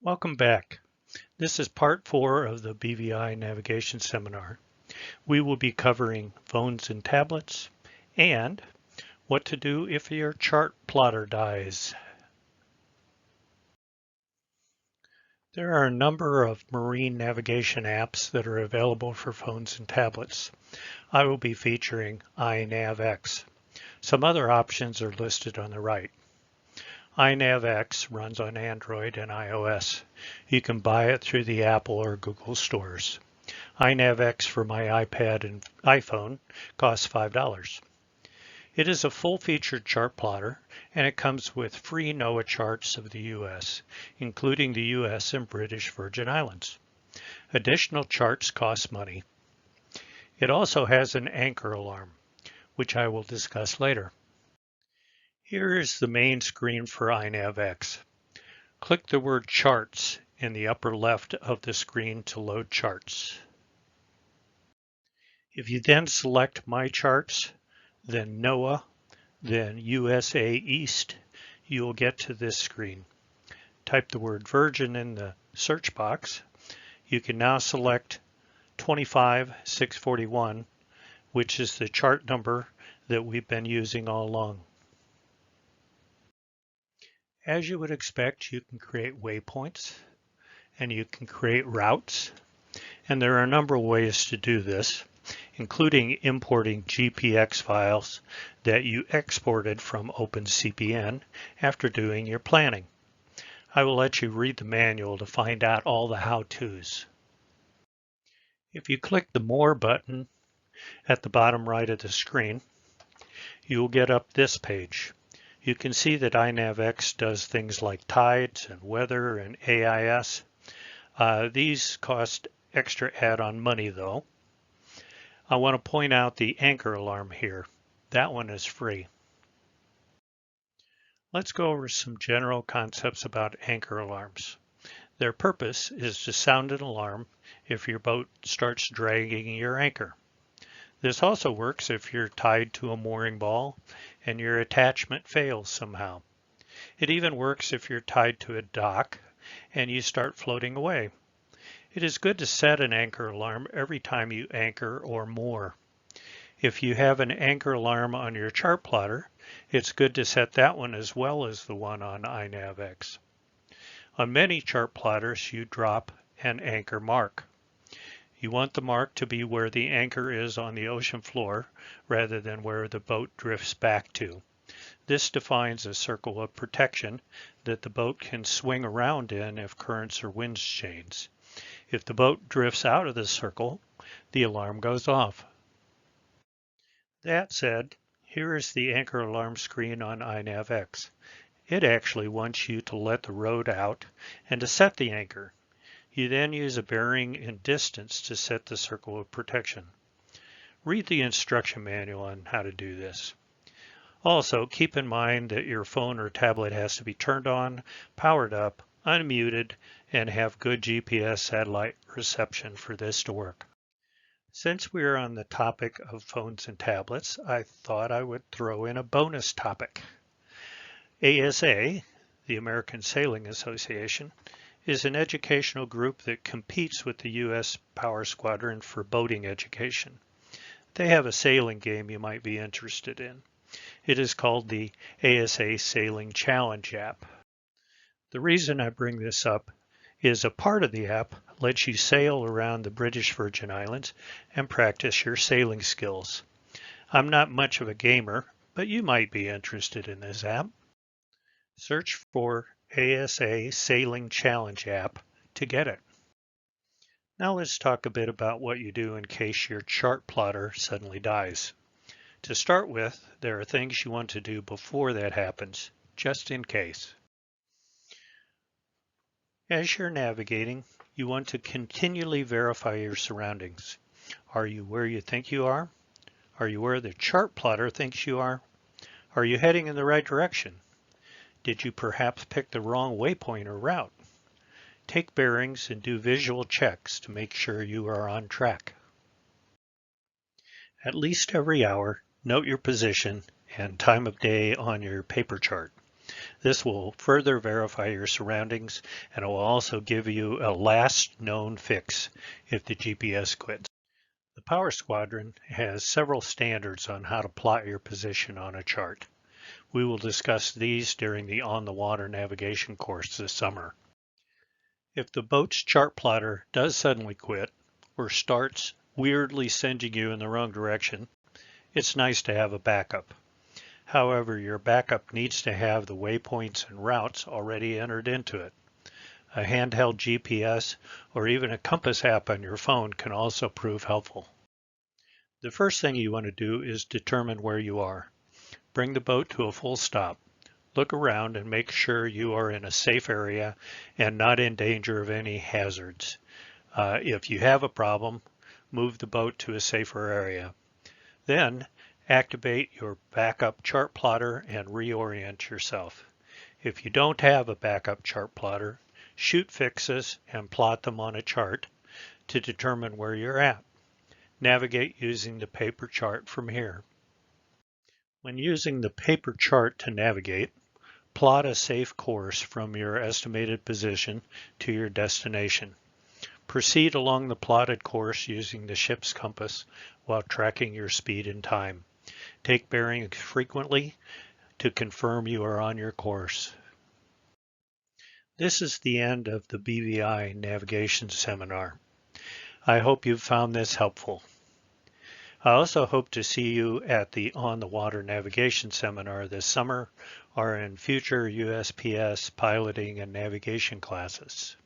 Welcome back. This is part 4 of the BVI Navigation Seminar. We will be covering phones and tablets and what to do if your chart plotter dies. There are a number of marine navigation apps that are available for phones and tablets. I will be featuring NavX. Some other options are listed on the right. NavX runs on Android and iOS. You can buy it through the Apple or Google stores. NavX for my iPad and iPhone costs $5. It is a full-featured chart plotter, and it comes with free NOAA charts of the U.S., including the U.S. and British Virgin Islands. Additional charts cost money. It also has an anchor alarm, which I will discuss later. Here is the main screen for NavX. Click the word Charts in the upper left of the screen to load charts. If you then select My Charts, then NOAA, then USA East, you will get to this screen. Type the word Virgin in the search box. You can now select 25641, which is the chart number that we've been using all along. As you would expect, you can create waypoints and you can create routes. And there are a number of ways to do this, including importing GPX files that you exported from OpenCPN after doing your planning. I will let you read the manual to find out all the how-tos. If you click the More button at the bottom right of the screen, you will get up this page. You can see that NavX does things like tides and weather and AIS. These cost extra add-on money though. I want to point out the anchor alarm here. That one is free. Let's go over some general concepts about anchor alarms. Their purpose is to sound an alarm if your boat starts dragging your anchor. This also works if you're tied to a mooring ball and your attachment fails somehow. It even works if you're tied to a dock and you start floating away. It is good to set an anchor alarm every time you anchor or moor. If you have an anchor alarm on your chart plotter, it's good to set that one as well as the one on NavX. On many chart plotters, you drop an anchor mark. You want the mark to be where the anchor is on the ocean floor rather than where the boat drifts back to. This defines a circle of protection that the boat can swing around in if currents or winds change. If the boat drifts out of the circle, the alarm goes off. That said, here is the anchor alarm screen on NavX. It actually wants you to let the rode out and to set the anchor. You then use a bearing and distance to set the circle of protection. Read the instruction manual on how to do this. Also, keep in mind that your phone or tablet has to be turned on, powered up, unmuted, and have good GPS satellite reception for this to work. Since we are on the topic of phones and tablets, I thought I would throw in a bonus topic. ASA, the American Sailing Association, is an educational group that competes with the U.S. Power Squadron for boating education. They have a sailing game you might be interested in. It is called the ASA Sailing Challenge app. The reason I bring this up is a part of the app lets you sail around the British Virgin Islands and practice your sailing skills. I'm not much of a gamer, but you might be interested in this app. Search for ASA Sailing Challenge app to get it. Now let's talk a bit about what you do in case your chart plotter suddenly dies. To start with, there are things you want to do before that happens, just in case. As you're navigating, you want to continually verify your surroundings. Are you where you think you are? Are you where the chart plotter thinks you are? Are you heading in the right direction? Did you perhaps pick the wrong waypoint or route? Take bearings and do visual checks to make sure you are on track. At least every hour, note your position and time of day on your paper chart. This will further verify your surroundings, and it will also give you a last known fix if the GPS quits. The Power Squadron has several standards on how to plot your position on a chart. We will discuss these during the On the Water navigation course this summer. If the boat's chart plotter does suddenly quit or starts weirdly sending you in the wrong direction, it's nice to have a backup. However, your backup needs to have the waypoints and routes already entered into it. A handheld GPS or even a compass app on your phone can also prove helpful. The first thing you want to do is determine where you are. Bring the boat to a full stop. Look around and make sure you are in a safe area and not in danger of any hazards. If you have a problem, move the boat to a safer area. Then, activate your backup chart plotter and reorient yourself. If you don't have a backup chart plotter, shoot fixes and plot them on a chart to determine where you're at. Navigate using the paper chart from here. When using the paper chart to navigate, plot a safe course from your estimated position to your destination. Proceed along the plotted course using the ship's compass while tracking your speed and time. Take bearings frequently to confirm you are on your course. This is the end of the BVI Navigation Seminar. I hope you found this helpful. I also hope to see you at the On the Water Navigation Seminar this summer or in future USPS piloting and navigation classes.